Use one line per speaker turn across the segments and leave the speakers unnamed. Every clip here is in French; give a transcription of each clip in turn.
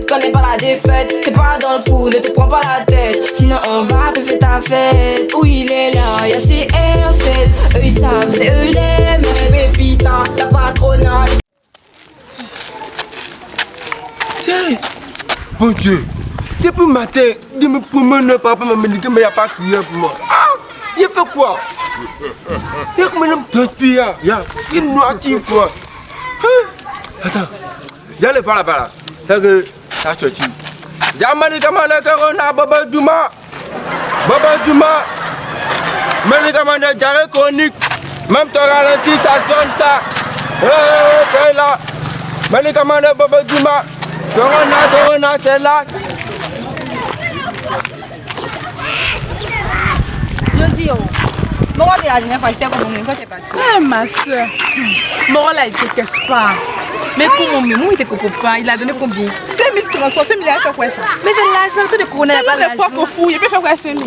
Connais pas la défaite, t'es pas dans le coup, ne te prends pas la tête. Sinon on va te faire ta fête. Où il est là, y'a ces R7. Eux ils savent, c'est eux les mecs. Pépita, t'as pas trop nage.
Tiens, bon Dieu, depuis le matin, je me promène, papa m'a dit mais il n'y a pas crié pour moi. Ah, il fait quoi? Il y a comme un homme transpirant, il y a une noircine quoi. Attends, j'allais voir là-bas là. C'est que ça sorti. Jamani kama na corona Baba Duma. Baba Duma. Mais kama na jarre chronique. Même ton ralenti ça donne ça. C'est là. Mais kama na Baba Duma. Corona c'est là.
Je dis Moro de la dernière fois, c'était pour mon quand t'es parti.
Ah ma soeur. Moro là il déteste pas. Mais pour mon mémoire, il était copain, il a donné combien? 5 000 transports, 5 000 il a fait quoi ça? Mais c'est l'argent, tout le corona, il n'y a pas l'argent. C'est quoi fou, il peut faire quoi 5 000?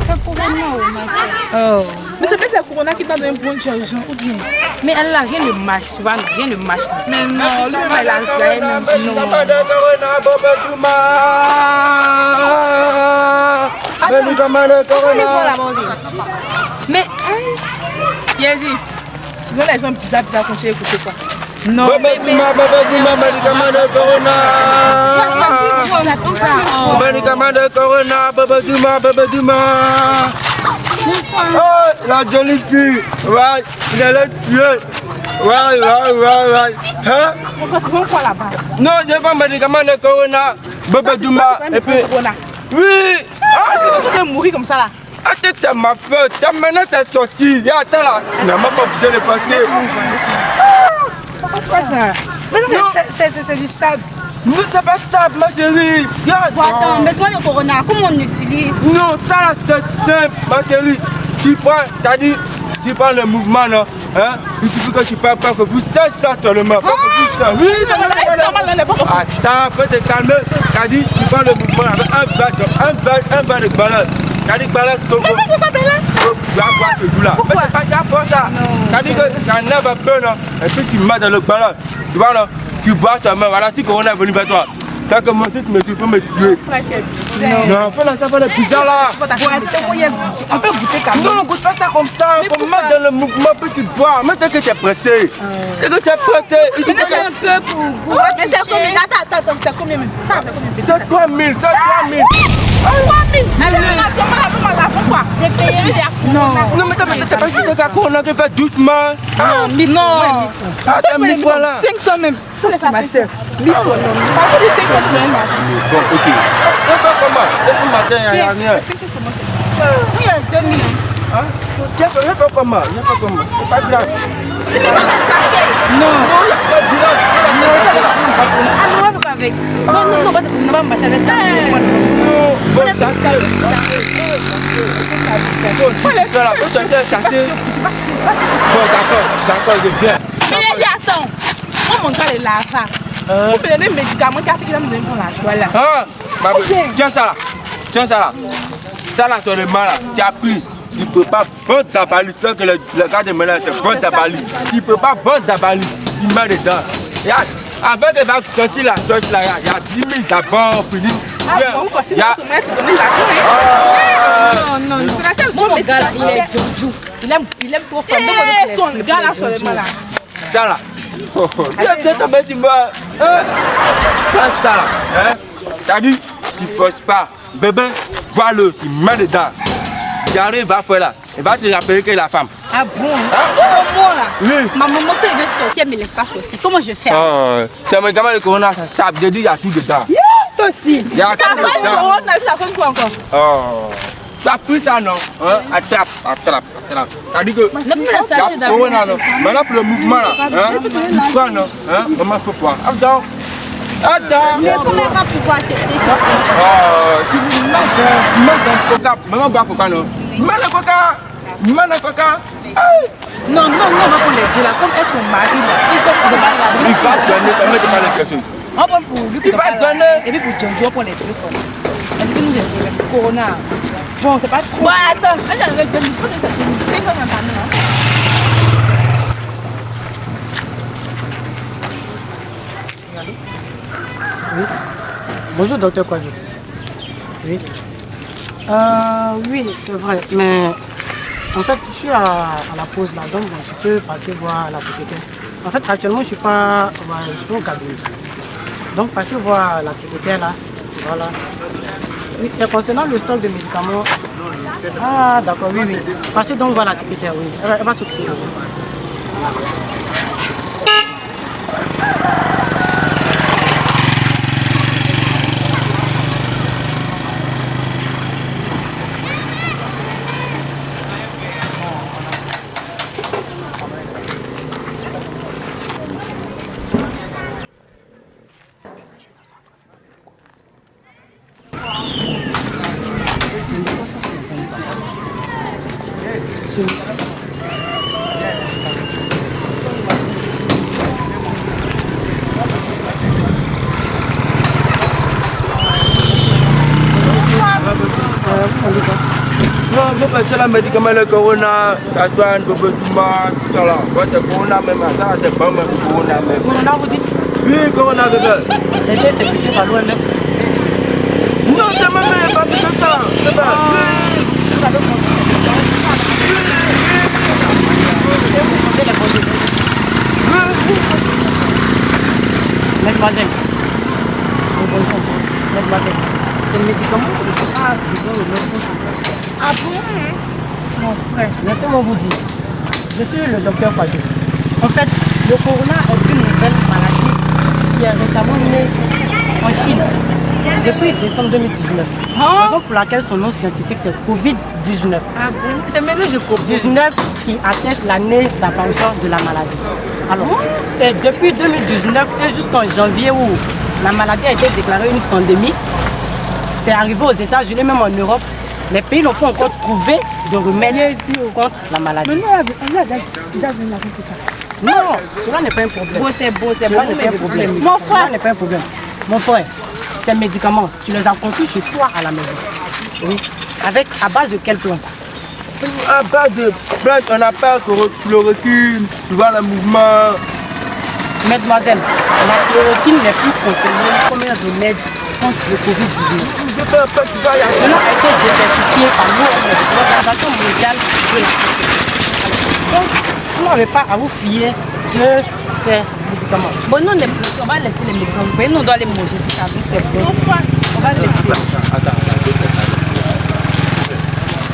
C'est corona, ma soeur.
Oh. Mais c'est peut-être la corona qui t'a donné un bon argent, ou bien? Mais Allah, rien ne marche, tu vois, rien ne marche. Mais non, lui, il a Alzheimer. Non. Mais, il a dit, c'est les gens bizarres quand tu écoutes quoi. Non,
Baba Duma, médicament de corona. Médicament de corona, Baba Duma. Oh, la jolie fille. Ouais, il allait tuer. Ouais. Hein?
Pourquoi tu veux quoi là-bas?
Non, je n'ai pas médicament de corona, Baba Duma. Et puis, oui.
Tu peux mourir comme ça là.
Attends, t'es ma fête. Maintenant, t'es sorti. Attends là. Non, ma pas obligé de passer.
Pourquoi ça? Mais c'est du sable.
Non, c'est pas sable, ma chérie.
Attends, mets-moi le corona, comment on l'utilise?
Non, ça là, c'est simple, ma chérie. Tu prends, t'as dit, tu prends le mouvement là. Hein? Il suffit que tu parles pas que vous ça seulement. Pas que vous ça. Oui, attends, faut te calmer. T'as dit, tu prends le mouvement avec un verre de balade. T'as dit balade, Togo.
Mais pourquoi balade?
Tu vas boire ce jour-là. Mais c'est pas déjà pour ça. T'as dit que t'en as peur, non? Et puis tu mets dans le balade. Tu vois là, tu bois toi-même. Voilà, si Corona est venu vers toi. T'as commencé, tu me dis, il faut me tuer. Non, fais la pizza là.
On peut goûter quand même.
Non, goûte pas ça comme ça. Il faut mettre dans le mouvement, puis tu bois. Maintenant que tu es pressé. C'est que tu es pressé.
Mais c'est un peu pour
Mais c'est combien? Attends, c'est combien même?
C'est 3 000, c'est 3 000.
3 000?
Non, mais t'as pas dit que c'est Corona qui fait doucement.
Non.
Attends, 1000 fois là.
500 même. C'est ma soeur. 1000 fois. Pas de 500 de même.
Bon, ok. On fait comment? Depuis le matin, il n'y a rien.
Oui, il y a 2000.
Il y a pas comment? C'est pas grave.
Tu me vends des sachets?
Non.
Il y a pas de bilan.
Ah non, on va pas avec. Non, parce qu'on ne va pas marcher avec ça.
Bon, ça c'est. Bon, d'accord, je viens.
Mais il dit attends. On montre pas les lavas. Vous me donnez des médicaments qui a fait qu'il va me donner pour la joie là.
Tiens ça là. Ça là, ton mal là. Tu as pris. Tu ne peux pas prendre ta balise. C'est que le gars de ménage, c'est prendre ta balise. Tu ne peux pas prendre ta balise. Tu mets dedans. Regarde, avant que va sortir la chose là, il y a 10 000 d'abord, fini. Il y a...
Non. Mon gars là, il est doudou. Il aime trop faire. Son gars là sur le malade.
Ça là. Viens tomber, tu vois. Prends ça là. T'as dit, tu ne forces pas. Bébé, vois-le, tu mets dedans. Tu arrives, va faire là. Il va te rappeler que la femme.
Ah bon? Comment là?
Oui.
Ma maman peut veut sortir, mais ne laisse pas sortir. Comment je fais?
C'est un médicament de corona, ça tape. J'ai dit, il y a tout dedans.
Toi aussi.
Il y a tout dedans.
On a vu la sonne quoi encore?
Tu as pris ça, non? Attrape. T'as dit que.
Ne pas la sachet
d'abord. Maintenant, pour le mouvement là. Tu crois, non? Maman, faut quoi? Attends.
Mais comment va pouvoir accepter ça?
Tu mets dans le coca. Maman boit coca, non? Mets le coca.
Non, on va pour les deux là. Comme elles sont mariées là. Si toi, on va la
Il va donner, t'as mis pas les questions.
on prend pour lui.
Il va donner.
Et puis pour Jojo, on prend les deux seuls. Parce que nous, parce que Corona. Bon, c'est pas trop. Ouais, attends. J'avais donné. C'est pas ma famille.
Oui. Bonjour, docteur Kwadjo. Oui. Oui, c'est vrai, mais en fait, je suis à la pause là, donc bon, tu peux passer voir la secrétaire. En fait, actuellement, je suis pas au cabinet. Donc, passez voir la secrétaire là. Voilà. Oui, c'est concernant le stock de médicaments. Ah, d'accord, oui, oui. Passez donc voir la secrétaire, oui. Elle va s'occuper de vous.
Non, je vais faire le médicament, le corona, ça doit un peu de mal, ça là. Votre corona même, ça c'est pas même corona même.
Corona, vous dites?
Oui, corona, bébé.
C'est bien certifié par l'OMS.
Non, c'est même pas plus que ça. C'est pas.
Vous avez Mademoiselle, bonjour, mademoiselle, c'est le médicament que je ne sais pas besoin de mettre. Ah bon? Mon frère, laissez-moi vous dire, je suis le docteur Kwadjo. En fait, le corona est une nouvelle maladie qui est récemment née en Chine depuis décembre 2019. Raison pour laquelle son nom scientifique c'est Covid-19.
Ah bon? C'est maintenant que je comprends.
19 qui atteste l'année d'apparition de la maladie. Alors, et depuis 2019 et jusqu'en janvier où la maladie a été déclarée une pandémie, c'est arrivé aux États-Unis, même en Europe, les pays n'ont pas encore trouvé de remède contre la maladie.
Mais nous, on a déjà vu ça.
Non, cela n'est pas un problème.
Beau, c'est beau, c'est
Cela
pas
n'est pas un problème.
Mon frère.
Cela n'est pas un problème. Mon frère, ces médicaments, tu les as conçus chez toi à la maison. Oui. À base de quelle plante?
À base de plantes, on appelle chloroquine, tu vois le mouvement.
Mademoiselle, la chloroquine n'est plus conseillée comme un remède contre le Covid-19. Cela a été décertifié par l'OMS, l'Organisation mondiale de la santé. Donc, vous n'avez pas à vous fier de ces médicaments.
Bon, nous, on va laisser les médicaments. Nous, on doit les manger. C'est bon. On va laisser.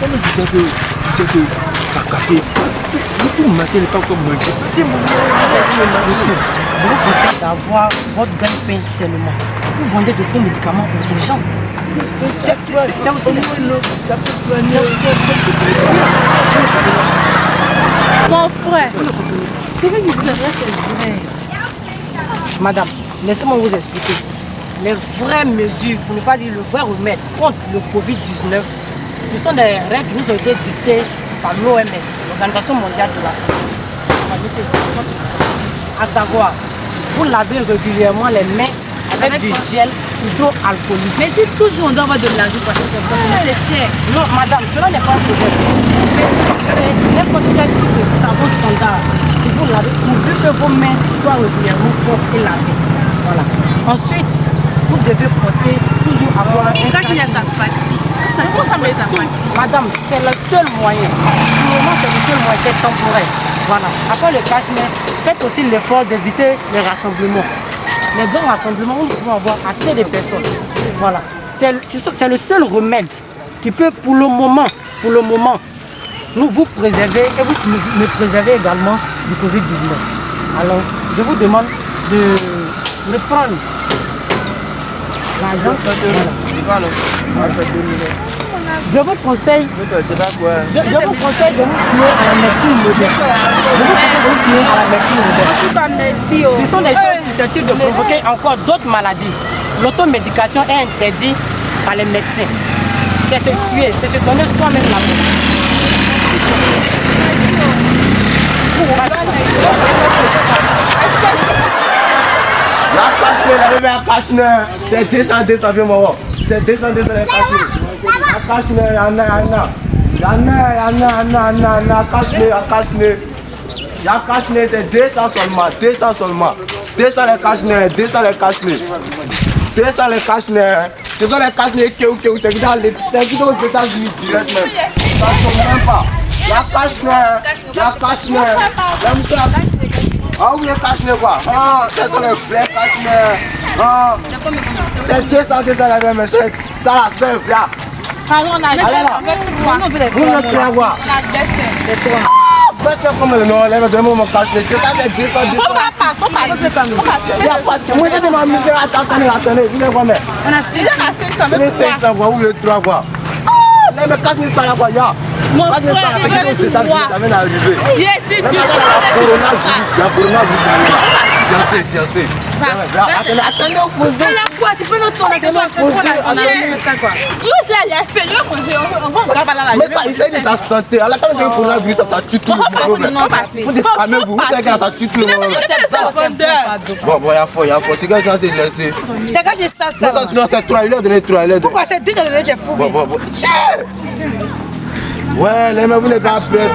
Comment tu sais que cacaté, vous matin, pas comme moi.
Monsieur, je vous conseille d'avoir votre gagne-pain sainement. Vous vendez de faux médicaments aux gens. C'est aussi
Mon frère, ce que je voudrais, c'est vrai.
Madame, laissez-moi vous expliquer. Les vraies mesures, pour ne pas dire le vrai remède contre le Covid-19, ce sont des règles qui nous ont été dictées par l'OMS, l'Organisation mondiale de la santé. À savoir, vous lavez régulièrement les mains avec du gel hydroalcoolique.
Mais si toujours on doit avoir de l'argent pour acheter comme ça, c'est cher.
Non, madame, cela n'est pas un problème. C'est n'importe quel type de savon standard que vous lavez pourvu que vos mains soient régulièrement propres et lavées. Voilà. Ensuite, vous devez porter toujours avoir un
Quand il y a sa fatigue, ça met sa fatigue.
Madame, c'est le seul moyen. Pour le moment, c'est le seul moyen, c'est temporaire. Voilà. Après le cache-nez, faites aussi l'effort d'éviter les rassemblements. Les grands rassemblements où nous pouvons avoir assez de personnes. Voilà. C'est le seul remède qui peut, pour le moment, nous vous préserver et vous me préserver également du Covid-19. Alors, je vous demande de prendre l'argent. Voilà. Je vous conseille de vous fier à la médecine moderne. Ce sont des choses susceptibles de provoquer encore d'autres maladies. L'automédication est interdite par les médecins. C'est se tuer, c'est se donner soi-même la mort.
la bébé à cache-nez. C'est 200, viens moi. C'est 200, les cache-nez. À cache-nez, Yana, cache-nez. La cache-nez, c'est 200 seulement. 200 les cache-nez. 200 les cache-nez. Ce sont les cache-nez qui c'est qui dans les États-Unis direct même. Ça ne sonne même pas. La cache-nez. Ah oui, les cache-nez quoi. Ah, ce sont les vrais cache-nez. Ah, c'est 200 la même, c'est ça la seule là.
Pardon, on a dit
Vous ne croyez quoi? C'est comme le nom, donne-moi mon cache-nez. C'est ça, c'est 200.
Faut pas.
Il n'y a pas de... Moi, je vais m'amuser à attendez. Vous voulez combien?
On a 600.
Vous 500 quoi, vous voulez 3 quoi? Ah, mais cache-nez ça là quoi, ya.
Mon frère, je veux 3.
Ça vient d'arriver.
Il est dit que
Science. Attendez, opposez.
quoi, tu peux nous tourner quelque chose à quoi. Il a fait,
mais ça, il s'agit de ta santé. À la fin de coronavirus, ça tue tout le monde. Vous dites quand même, vous savez que ça tue tout le monde. Bon, il y a fort. C'est que ça, c'est laissé.
D'accord, j'ai ça.
Non, c'est 3, il a donné 3.
Pourquoi c'est déjà donné, j'ai fou.
Bon. Ouais, les mecs, vous n'êtes pas prêts.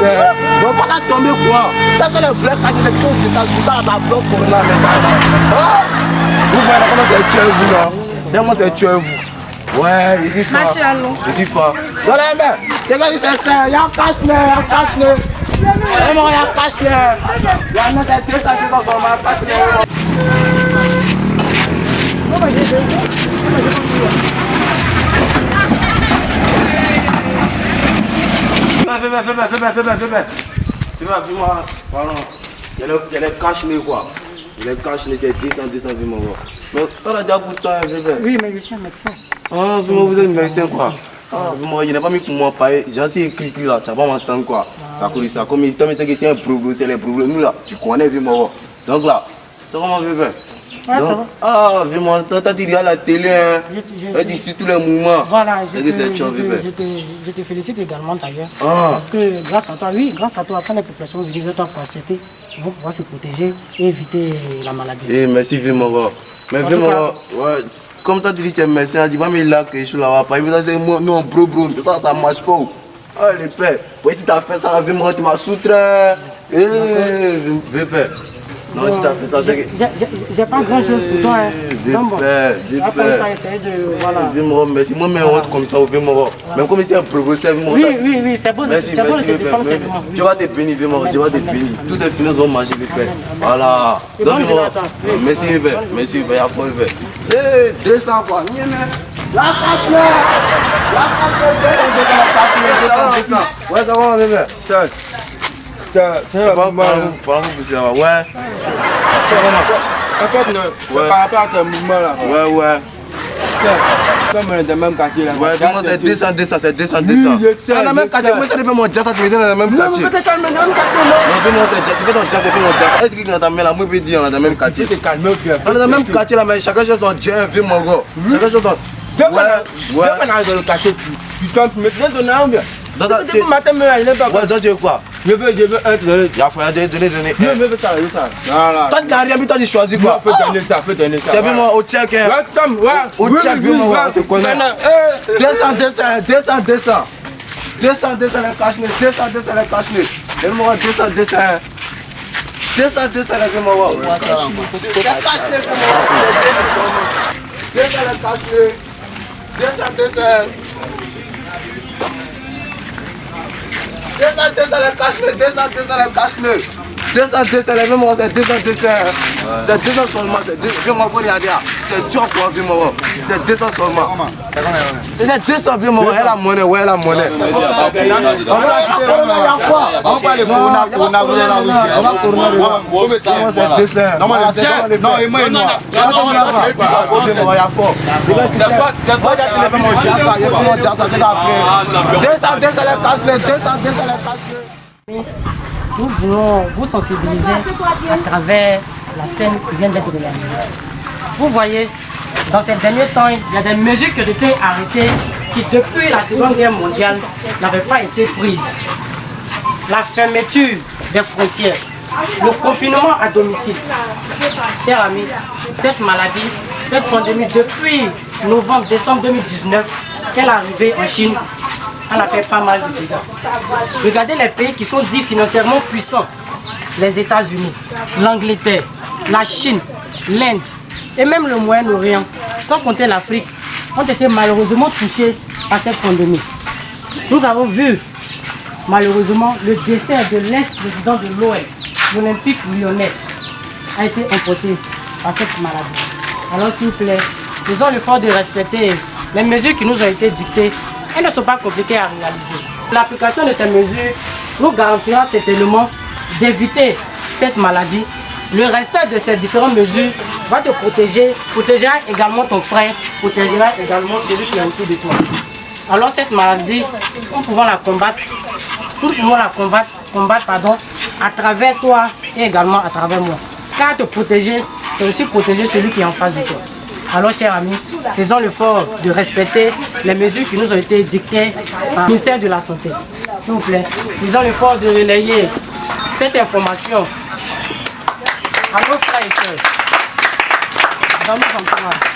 Bon, pas la tomber quoi. Ça, c'est le vrai cas de l'état, ça bloque Corona maintenant. Vous voyez comment c'est tué vous, non? Vraiment, c'est tué vous. Ouais, ici fort. Voilà, les mecs, c'est quand c'est ça, il y a un cache-nez. Vraiment, il y a un cache-nez. Il y a un autre, c'est 200 sur ma cache-nez. Fais-moi, pardon. Il y a les cache-nez quoi. Les cache-nez, c'est 200, dis-moi. Mais on a déjà beaucoup de temps, bébé.
Oui, mais je suis un médecin.
Ah, vous êtes médecin quoi. Ah, il n'a pas mis pour moi parler. J'ai essayé d'écrire là, tu vas pas m'entendre quoi. Ça coule ça. Comme il c'est un problème, c'est les problèmes. Nous là, tu connais, dis-moi. Donc là, c'est comment, bébé?
Ouais, ça va.
Ah, vraiment, t'as dit à la télé, hein. Elle dit sur tous les mouvements.
Voilà, je te félicite également d'ailleurs. Parce que grâce à toi, quand les populations vivent toi constater, ils vont pouvoir se protéger et éviter la maladie.
Eh, merci vraiment. Mais vraiment, ouais, comme tu as dit que tu es médecin, tu vas me là que je suis là, pas. Il me dit, non, bro, ça marche pas. Ah, les pères, si tu as fait ça, vraiment, tu m'as soutrait. Eh, père. Non, si tu as fait ça, c'est que...
J'ai pas grand chose pour toi. Donc bon, après ça, essayer de... Voilà.
Merci. Moi, mais honte comme ça, vraiment. Même comme c'est un progresseur, vraiment.
Oui, c'est bon.
Merci. Je vais te bénir, vraiment. Je vais te bénir. Toutes les finances vont manger, les pères. Voilà. Donc, merci, père. Merci, père. Il y a fort, père. Eh, 200 quoi. La cache-nez. Ouais, ça va, bébé. Tiens, ouais.
En fait, non, c'est par rapport à ton mouvement là.
Ouais.
Comme on est dans le même quartier là.
Ouais, vraiment c'est 200. Dans le même quartier, moi ça fait mon jazz, tu me dis dans le même quartier. Non, vraiment c'est jazz, tu fais ton jazz, mon jazz. Est-ce que dans la moi je peux dire on est dans le même quartier. On est dans le même quartier là, mais chacun chose son jazz, vieux mon gars. Chacun chose son...
Ouais. On arrive dans le quartier, tu tentes, mais tu donnes un bien. Depuis le matin, mais il n'est pas.
Ouais, donc tu veux quoi?
Je veux un te donner.
Il a fallu donner.
Je veux ça. Voilà.
Toi, tu n'as rien vu, toi, tu choisis quoi?
Faut donner ça.
Tu as vu moi au check, hein?
Ouais,
au check, vu moi, c'est quoi? 200 les cache-nez, 200 les cache-nez. Donne-moi 200 les cache-nez. C'est cache-nez pour moi. 200 les cache-nez. 200 les cache-nez. 200 les même c'est 200. C'est 200 seulement. C'est dur quoi, vieux moro. C'est 200 seulement. C'est 200 vieux moro. Elle a monnaie, ouais, elle a monnaie. On va aller corona. On va corona. C'est 200. Non, il m'a dit. Il y a fort. Moi, j'ai fait mon jazz, c'est après. 200 les cache-nez.
Nous voulons vous sensibiliser à travers la scène qui vient d'être réalisée. Vous voyez, dans ces derniers temps, il y a des mesures qui ont été arrêtées qui, depuis la Seconde Guerre mondiale, n'avaient pas été prises. La fermeture des frontières, le confinement à domicile. Chers amis, cette maladie cette pandémie, depuis novembre, décembre 2019, qu'elle est arrivée en Chine, elle a fait pas mal de dégâts. Regardez les pays qui sont dits financièrement puissants. Les États-Unis, l'Angleterre, la Chine, l'Inde et même le Moyen-Orient, sans compter l'Afrique, ont été malheureusement touchés par cette pandémie. Nous avons vu malheureusement le décès de l'ex-président de l'OL, l'Olympique lyonnais, a été emporté par cette maladie. Alors s'il vous plaît, faisons l'effort de respecter les mesures qui nous ont été dictées. Elles ne sont pas compliquées à réaliser. L'application de ces mesures nous garantira certainement d'éviter cette maladie. Le respect de ces différentes mesures va te protéger, protégera également ton frère, protégera également celui qui est autour de toi. Alors cette maladie, nous pouvons la combattre, à travers toi et également à travers moi. Car te protéger, c'est aussi protéger celui qui est en face de toi. Alors chers amis, faisons l'effort de respecter les mesures qui nous ont été dictées par le ministère de la Santé. S'il vous plaît, faisons l'effort de relayer cette information à nos frères et sœurs. Dans nos entourages.